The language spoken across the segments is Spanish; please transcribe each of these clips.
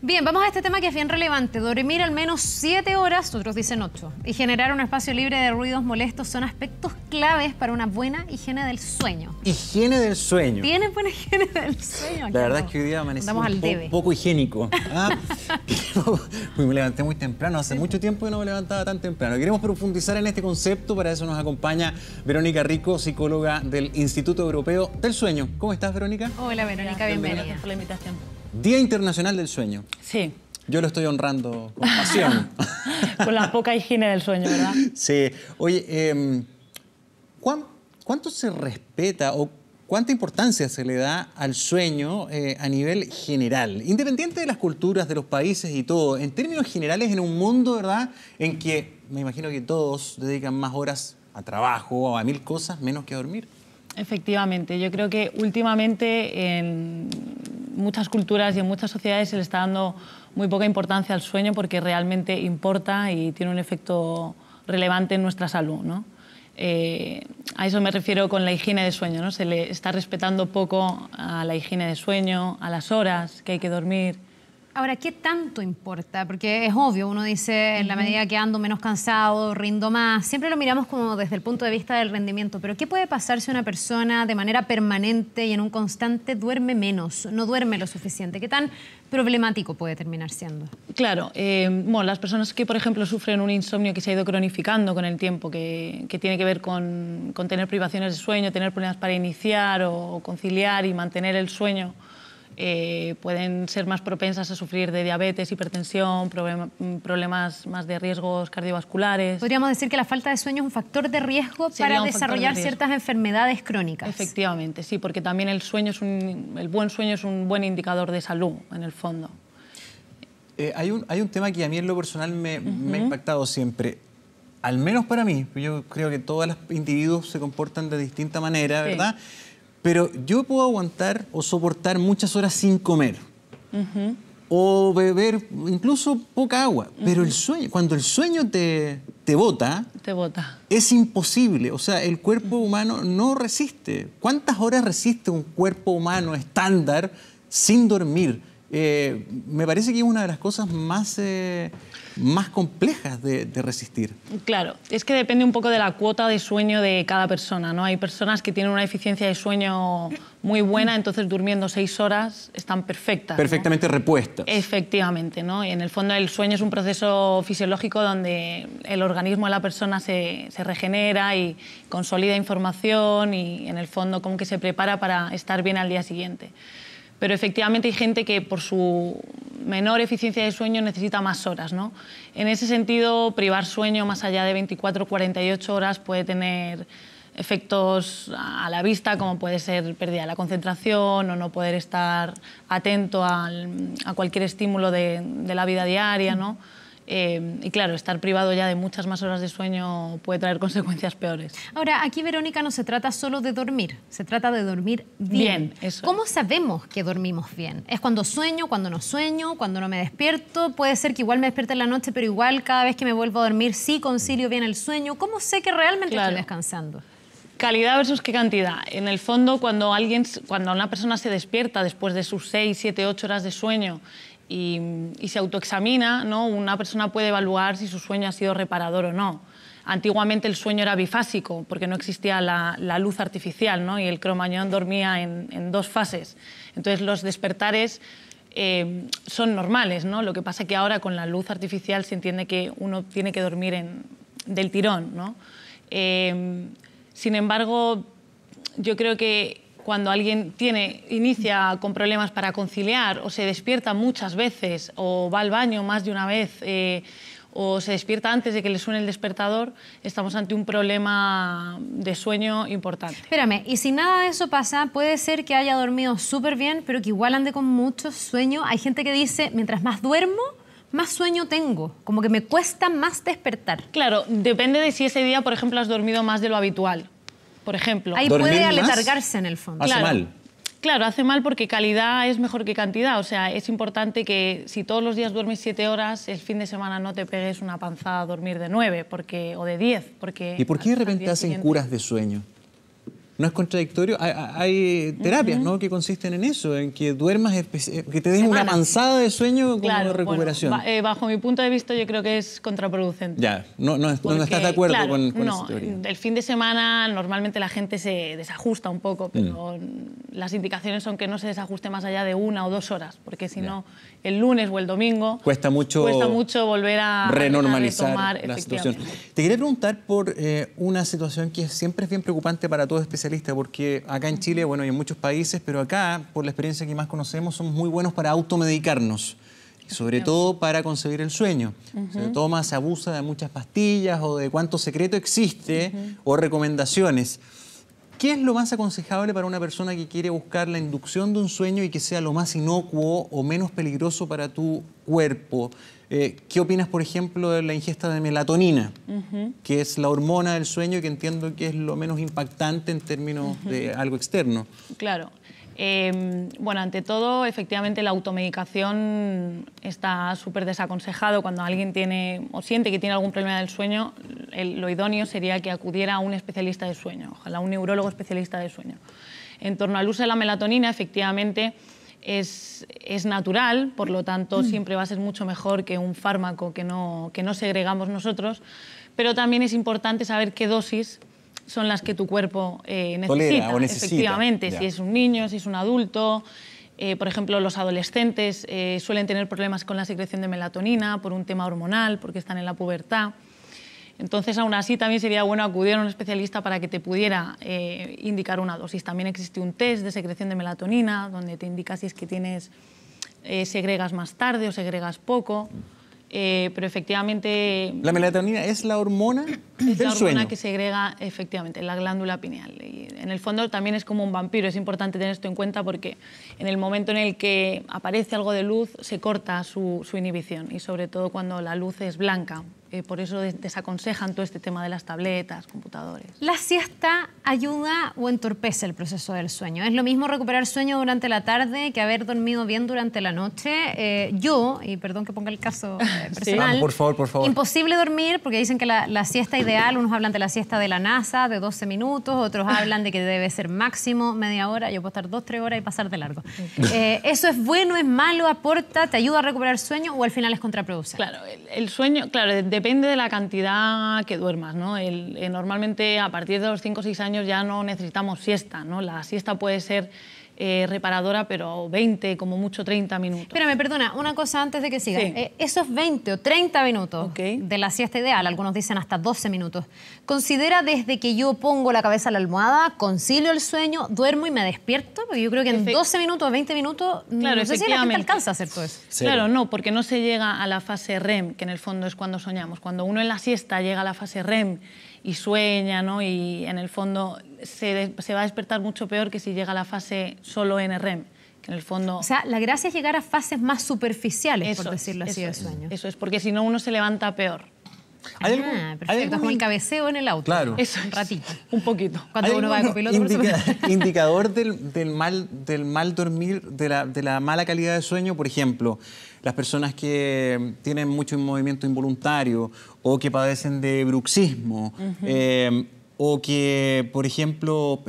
Bien, vamos a este tema que es bien relevante. Dormir al menos 7 horas, otros dicen 8, y generar un espacio libre de ruidos molestos son aspectos claves para una buena higiene del sueño. Higiene del sueño. ¿Tienes buena higiene del sueño? La verdad es que hoy día amanecí poco higiénico. Me levanté muy temprano, hace mucho tiempo que no me levantaba tan temprano. Queremos profundizar en este concepto, para eso nos acompaña Verónica Rico, psicóloga del Instituto Europeo del Sueño. ¿Cómo estás, Verónica? Hola, Verónica, bienvenida. Gracias por la invitación. Día Internacional del Sueño. Sí. Yo lo estoy honrando con pasión. Con la poca higiene del sueño, ¿verdad? Sí. Oye, ¿cuánto se respeta o cuánta importancia se le da al sueño a nivel general? Independiente de las culturas, de los países y todo, en términos generales, en un mundo, ¿verdad?, en que me imagino que todos dedican más horas a trabajo o a mil cosas menos que a dormir. Efectivamente. Yo creo que últimamente en muchas culturas y en muchas sociedades se le está dando muy poca importancia al sueño porque realmente importa y tiene un efecto relevante en nuestra salud, ¿no? A eso me refiero con la higiene de sueño, ¿no? Se le está respetando poco a la higiene de sueño, a las horas que hay que dormir. Ahora, ¿qué tanto importa? Porque es obvio, uno dice, en la medida que ando menos cansado, rindo más. Siempre lo miramos como desde el punto de vista del rendimiento. Pero ¿qué puede pasar si una persona de manera permanente y en un constante duerme menos, no duerme lo suficiente? ¿Qué tan problemático puede terminar siendo? Claro, bueno, las personas que, por ejemplo, sufren un insomnio que se ha ido cronificando con el tiempo, que tiene que ver con tener privaciones de sueño, tener problemas para iniciar o conciliar y mantener el sueño, pueden ser más propensas a sufrir de diabetes, hipertensión, problemas más de riesgos cardiovasculares. Podríamos decir que la falta de sueño es un factor de riesgo para desarrollar ciertas enfermedades crónicas. Efectivamente, sí, porque también el buen sueño es un buen indicador de salud, en el fondo. Hay un tema que a mí en lo personal me ha impactado siempre. Al menos para mí, yo creo que todos los individuos se comportan de distinta manera, ¿verdad? Sí. Pero yo puedo aguantar o soportar muchas horas sin comer. O beber incluso poca agua. Pero el sueño, cuando el sueño te bota, es imposible. O sea, el cuerpo humano no resiste. ¿Cuántas horas resiste un cuerpo humano estándar sin dormir? Me parece que es una de las cosas más complejas de resistir. Claro, es que depende un poco de la cuota de sueño de cada persona, ¿no? Hay personas que tienen una eficiencia de sueño muy buena, entonces durmiendo 6 horas están perfectas. Perfectamente, ¿no?, repuestas. Efectivamente, ¿no? Y en el fondo el sueño es un proceso fisiológico donde el organismo de la persona se regenera y consolida información y en el fondo como que se prepara para estar bien al día siguiente. Pero efectivamente hay gente que por su menor eficiencia de sueño necesita más horas, ¿no? En ese sentido, privar sueño más allá de 24 o 48 horas puede tener efectos a la vista, como puede ser pérdida de la concentración o no poder estar atento a cualquier estímulo de la vida diaria, ¿no? Y claro, estar privado ya de muchas más horas de sueño puede traer consecuencias peores. Ahora, aquí, Verónica, no se trata solo de dormir, se trata de dormir bien. Eso. ¿Cómo sabemos que dormimos bien? ¿Es cuando sueño, cuando no me despierto? Puede ser que igual me despierte en la noche, pero igual cada vez que me vuelvo a dormir sí concilio bien el sueño. ¿Cómo sé que realmente estoy descansando? Calidad versus qué cantidad. En el fondo, cuando una persona se despierta después de sus 6, 7, 8 horas de sueño y se autoexamina, ¿no?, una persona puede evaluar si su sueño ha sido reparador o no. Antiguamente el sueño era bifásico porque no existía la luz artificial, ¿no?, y el cromañón dormía en 2 fases. Entonces los despertares son normales, ¿no? Lo que pasa es que ahora con la luz artificial se entiende que uno tiene que dormir del tirón, ¿no? Sin embargo, yo creo que cuando alguien inicia con problemas para conciliar o se despierta muchas veces o va al baño más de una vez o se despierta antes de que le suene el despertador, estamos ante un problema de sueño importante. Espérame, y si nada de eso pasa, puede ser que haya dormido súper bien, pero que igual ande con mucho sueño. Hay gente que dice, mientras más duermo, más sueño tengo, como que me cuesta más despertar. Claro, depende de si ese día, por ejemplo, has dormido más de lo habitual. Por ejemplo. Ahí puede aletargarse en el fondo. Hace mal. Claro, hace mal porque calidad es mejor que cantidad. O sea, es importante que si todos los días duermes 7 horas, el fin de semana no te pegues una panzada a dormir de 9 o de 10. ¿Y por qué de repente hacen curas de sueño? no es contradictorio. Hay terapias, ¿no?, que consisten en eso, en que duermas, que te des una panzada de sueño como de recuperación. Bueno, bajo mi punto de vista yo creo que es contraproducente. Ya, no estás de acuerdo con esa teoría. El fin de semana normalmente la gente se desajusta un poco, pero las indicaciones son que no se desajuste más allá de 1 o 2 horas, porque si no, el lunes o el domingo cuesta mucho volver a renormalizar la situación. Te quería preguntar por una situación que siempre es bien preocupante para todo especialista, porque acá en Chile, bueno, y en muchos países, pero acá, por la experiencia que más conocemos, somos muy buenos para automedicarnos. Sobre todo para concebir el sueño. Se toma, se abusa de muchas pastillas o de cuánto secreto existe o recomendaciones. ¿Qué es lo más aconsejable para una persona que quiere buscar la inducción de un sueño y que sea lo más inocuo o menos peligroso para tu cuerpo? ¿Qué opinas, por ejemplo, de la ingesta de melatonina, que es la hormona del sueño y que entiendo que es lo menos impactante en términos de algo externo? Claro. Bueno, ante todo, efectivamente, la automedicación está súper desaconsejado. Cuando alguien tiene o siente que tiene algún problema del sueño, lo idóneo sería que acudiera a un especialista de sueño, ojalá un neurólogo especialista de sueño. En torno al uso de la melatonina, efectivamente, es natural, por lo tanto, siempre va a ser mucho mejor que un fármaco que no segregamos nosotros, pero también es importante saber qué dosis son las que tu cuerpo necesita. Tolera o necesita. Efectivamente, ya. Si es un niño, si es un adulto. Por ejemplo, los adolescentes suelen tener problemas con la secreción de melatonina por un tema hormonal, porque están en la pubertad. Entonces, aún así, también sería bueno acudir a un especialista para que te pudiera indicar una dosis. También existe un test de secreción de melatonina, donde te indica si es que segregas más tarde o segregas poco. Pero efectivamente... ¿La melatonina es la hormona del sueño? Es la hormona que segrega, efectivamente, en la glándula pineal. Y en el fondo también es como un vampiro. Es importante tener esto en cuenta porque en el momento en el que aparece algo de luz se corta su inhibición, y sobre todo cuando la luz es blanca. Por eso desaconsejan todo este tema de las tabletas, computadores. ¿La siesta ayuda o entorpece el proceso del sueño? ¿Es lo mismo recuperar sueño durante la tarde que haber dormido bien durante la noche? Yo, y perdón que ponga el caso personal, Vamos, por favor. Imposible dormir, porque dicen que la siesta ideal, unos hablan de la siesta de la NASA, de 12 minutos, otros hablan de que debe ser máximo media hora, yo puedo estar 2 o 3 horas y pasar de largo. ¿Eso es bueno, es malo, aporta, te ayuda a recuperar sueño o al final es contraproducente? Claro, el sueño, claro, depende de la cantidad que duermas, ¿no? Normalmente a partir de los 5 o 6 años ya no necesitamos siesta, ¿no? La siesta puede ser reparadora, pero 20, como mucho 30 minutos. Espérame, perdona, una cosa antes de que siga. Sí. Esos 20 o 30 minutos de la siesta ideal, algunos dicen hasta 12 minutos, ¿considera desde que yo pongo la cabeza a la almohada, concilio el sueño, duermo y me despierto? Porque yo creo que en 12 minutos, 20 minutos, claro, no sé si la gente alcanza a hacer todo eso. Claro, no, porque no se llega a la fase REM, que en el fondo es cuando soñamos. Cuando uno en la siesta llega a la fase REM y sueña, ¿no? Y en el fondo se va a despertar mucho peor que si llega a la fase solo NREM, que en el fondo... O sea, la gracia es llegar a fases más superficiales, por decirlo así, de sueño. Eso es, porque si no uno se levanta peor. Perfecto, como el cabeceo en el auto. Claro. Eso un ratito. Un poquito. Cuando uno va de copiloto, indicador del mal dormir, de la mala calidad de sueño, por ejemplo, las personas que tienen mucho movimiento involuntario o que padecen de bruxismo o que, por ejemplo,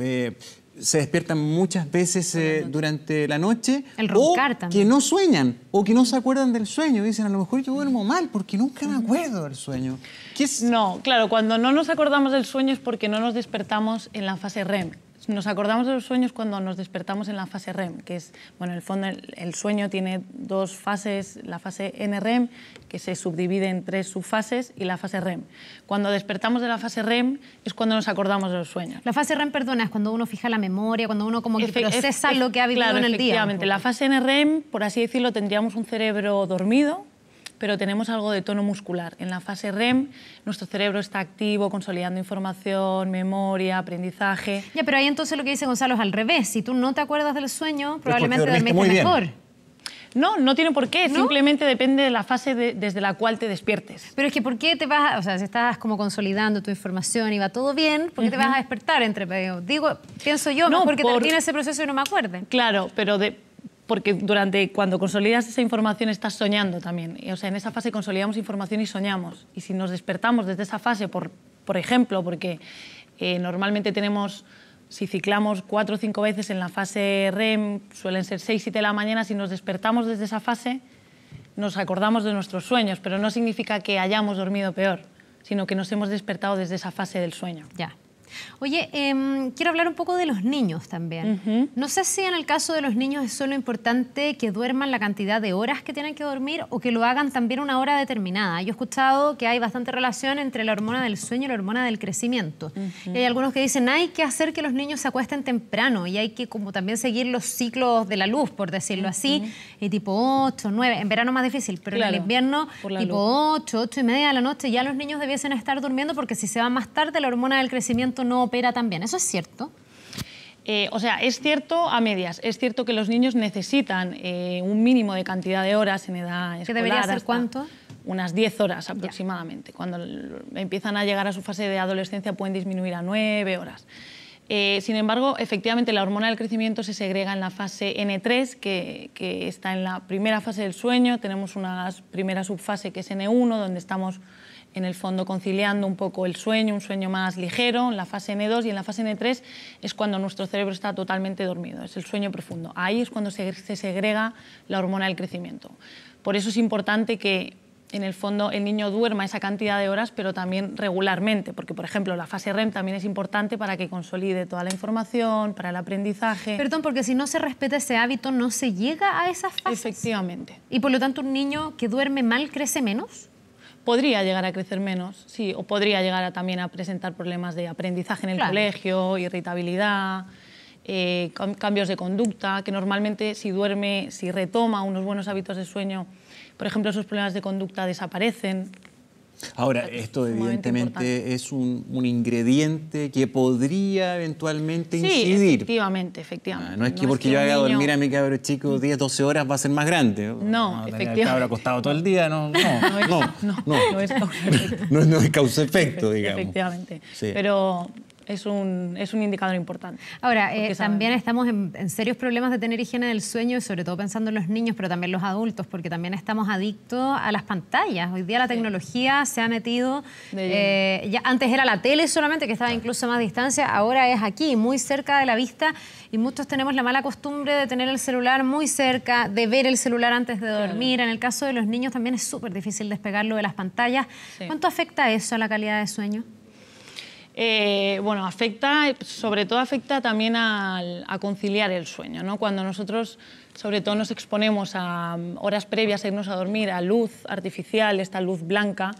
se despiertan muchas veces durante la noche, el roncar o también, que no sueñan o que no se acuerdan del sueño. Dicen, a lo mejor yo duermo mal porque nunca me acuerdo del sueño. No, claro, cuando no nos acordamos del sueño es porque no nos despertamos en la fase REM. Nos acordamos de los sueños cuando nos despertamos en la fase REM, que es, bueno, en el fondo el sueño tiene 2 fases, la fase NREM, que se subdivide en 3 subfases, y la fase REM. Cuando despertamos de la fase REM es cuando nos acordamos de los sueños. La fase REM, perdona, es cuando uno fija la memoria, cuando uno como que procesa lo que ha vivido en el día. Efectivamente, la fase NREM, por así decirlo, tendríamos un cerebro dormido, pero tenemos algo de tono muscular. En la fase REM, nuestro cerebro está activo, consolidando información, memoria, aprendizaje. Ya, pero ahí entonces lo que dice Gonzalo es al revés. Si tú no te acuerdas del sueño, probablemente dormiste mejor. No, no tiene por qué. ¿No? Simplemente depende de la fase desde la cual te despiertes. Pero es que ¿por qué te vas, o sea, si estás como consolidando tu información y va todo bien, ¿por qué te vas a despertar entre medio? Digo, pienso yo, no, porque termine ese proceso y no me acuerde. Claro, pero porque cuando consolidas esa información estás soñando también. O sea, en esa fase consolidamos información y soñamos. Y si nos despertamos desde esa fase, por ejemplo, porque normalmente tenemos Si ciclamos 4 o 5 veces en la fase REM, suelen ser 6, 7 de la mañana, si nos despertamos desde esa fase, nos acordamos de nuestros sueños, pero no significa que hayamos dormido peor, sino que nos hemos despertado desde esa fase del sueño. Ya. Oye, quiero hablar un poco de los niños también. No sé si en el caso de los niños es solo importante que duerman la cantidad de horas que tienen que dormir o que lo hagan también una hora determinada. Yo he escuchado que hay bastante relación entre la hormona del sueño y la hormona del crecimiento. Y hay algunos que dicen hay que hacer que los niños se acuesten temprano y hay que como también seguir los ciclos de la luz, por decirlo así, y tipo 8, 9, en verano más difícil, pero en el invierno tipo 8, 8 y media de la noche ya los niños debiesen estar durmiendo porque si se van más tarde la hormona del crecimiento no opera tan bien. ¿Eso es cierto? O sea, es cierto a medias. Es cierto que los niños necesitan un mínimo de cantidad de horas en edad escolar. ¿Qué debería ser cuánto? Unas 10 horas aproximadamente. Ya. Cuando empiezan a llegar a su fase de adolescencia pueden disminuir a 9 horas. Sin embargo, efectivamente, la hormona del crecimiento se segrega en la fase N3, que está en la primera fase del sueño. Tenemos una primera subfase que es N1, donde estamos en el fondo conciliando un poco el sueño, un sueño más ligero, en la fase N2, y en la fase N3 es cuando nuestro cerebro está totalmente dormido, es el sueño profundo. Ahí es cuando se segrega la hormona del crecimiento. Por eso es importante que en el fondo el niño duerma esa cantidad de horas, pero también regularmente, porque por ejemplo la fase REM también es importante para que consolide toda la información, para el aprendizaje. Perdón, porque si no se respeta ese hábito no se llega a esas fases. Efectivamente. Y por lo tanto un niño que duerme mal crece menos. Podría llegar a crecer menos, sí, o podría llegar también a presentar problemas de aprendizaje en el colegio, irritabilidad, cambios de conducta, que normalmente si duerme, si retoma unos buenos hábitos de sueño, por ejemplo, esos problemas de conducta desaparecen. Ahora, esto evidentemente es un ingrediente que podría eventualmente incidir. Sí, efectivamente. No es que porque yo haga dormir a mi cabro chico 10, 12 horas va a ser más grande. No, efectivamente. El cabro acostado todo el día, no es causa-efecto. No es causa-efecto, digamos. Efectivamente. Sí. Pero es un indicador importante. Ahora, también estamos en serios problemas de tener higiene del sueño y sobre todo pensando en los niños, pero también los adultos, porque también estamos adictos a las pantallas. Hoy día la tecnología se ha metido, ya antes era la tele solamente, que estaba incluso a más distancia, ahora es aquí, muy cerca de la vista, y muchos tenemos la mala costumbre de tener el celular muy cerca, de ver el celular antes de dormir. En el caso de los niños también es súper difícil despegarlo de las pantallas. ¿Cuánto afecta eso a la calidad de sueño? Bueno, sobre todo afecta también a conciliar el sueño, ¿no? Cuando nosotros, sobre todo, nos exponemos a horas previas a irnos a dormir a luz artificial, esta luz blanca,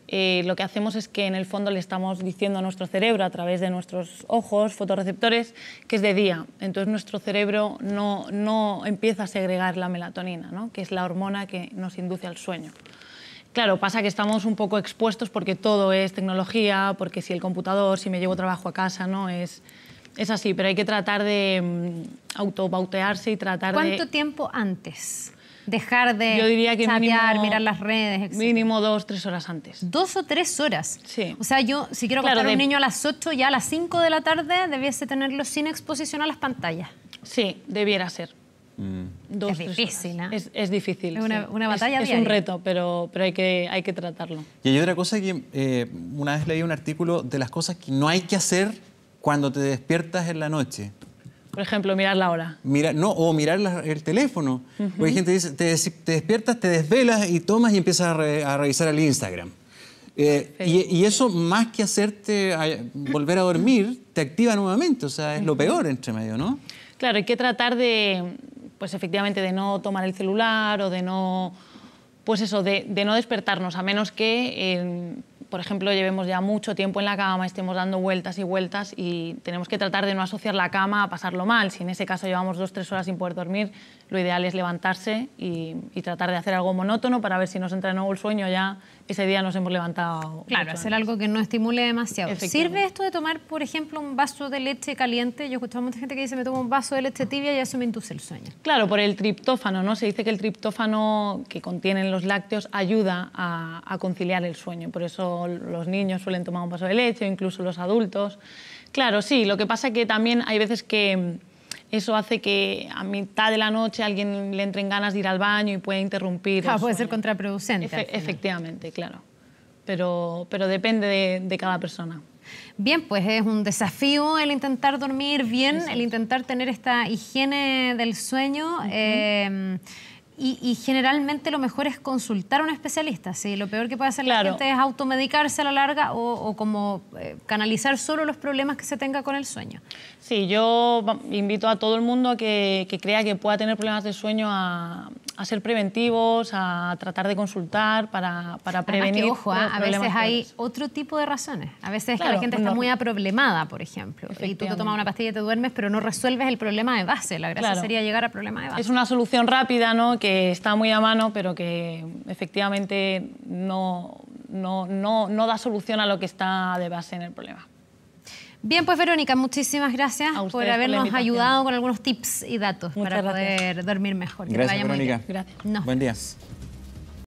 lo que hacemos es que en el fondo le estamos diciendo a nuestro cerebro a través de nuestros ojos, fotorreceptores, que es de día. Entonces nuestro cerebro no empieza a segregar la melatonina, ¿no? Que es la hormona que nos induce al sueño. Claro, pasa que estamos un poco expuestos porque todo es tecnología, porque si el computador, si me llevo trabajo a casa, ¿no? Es así, pero hay que tratar de autobautearse y tratar ¿Cuánto tiempo antes? Dejar de Yo diría que chatear, mirar las redes, etc. Mínimo 2 o 3 horas antes. 2 o 3 horas. Sí. O sea, yo si quiero acostar a un niño a las 8, ya a las 5 de la tarde debiese tenerlo sin exposición a las pantallas. Sí, debiera ser. Es difícil, ¿eh? Es difícil. Es una batalla diaria. Es un reto, pero hay que tratarlo. Y hay otra cosa que una vez leí un artículo de las cosas que no hay que hacer cuando te despiertas en la noche. Por ejemplo, mirar la hora. O mirar el teléfono. Porque hay gente que dice, te despiertas, te desvelas y tomas y empiezas a revisar el Instagram. Y eso, más que hacerte volver a dormir, te activa nuevamente. O sea, es lo peor entre medio, ¿no? Claro, hay que tratar de, pues efectivamente, de no tomar el celular o de no, pues eso, de no despertarnos, a menos que, por ejemplo, llevemos ya mucho tiempo en la cama, estemos dando vueltas y vueltas y tenemos que tratar de no asociar la cama a pasarlo mal. Si en ese caso llevamos 2 o 3 horas sin poder dormir, lo ideal es levantarse y tratar de hacer algo monótono para ver si nos entra de nuevo el sueño, ya ese día nos hemos levantado. Claro, hacer algo que no estimule demasiado. ¿Sirve esto de tomar, por ejemplo, un vaso de leche caliente? Yo he escuchado a mucha gente que dice, me tomo un vaso de leche tibia y eso me induce el sueño. Claro, por el triptófano, ¿no? Se dice que el triptófano que contienen los lácteos ayuda a conciliar el sueño. Por eso los niños suelen tomar un vaso de leche, o incluso los adultos. Claro, sí, lo que pasa es que también hay veces que eso hace que a mitad de la noche a alguien le entren ganas de ir al baño y puede interrumpir. Claro, puede ser contraproducente. Efectivamente, claro. pero depende de cada persona. Bien, pues es un desafío el intentar dormir bien, el intentar tener esta higiene del sueño. Y generalmente lo mejor es consultar a un especialista. ¿Sí? Lo peor que puede hacer la gente es automedicarse a la larga o como canalizar solo los problemas que se tenga con el sueño. Sí, yo invito a todo el mundo a que crea que pueda tener problemas de sueño a ser preventivos, a tratar de consultar para prevenir. Que, ojo, a veces hay otro tipo de razones. A veces es que la gente está muy aproblemada, por ejemplo, y tú te tomas una pastilla y te duermes, pero no resuelves el problema de base. La gracia sería llegar al problema de base. Es una solución rápida, ¿no?, que está muy a mano, pero que efectivamente no da solución a lo que está de base en el problema. Bien, pues Verónica, muchísimas gracias por habernos ayudado con algunos tips y datos para poder dormir mejor. Gracias, Verónica. Gracias. Buen día.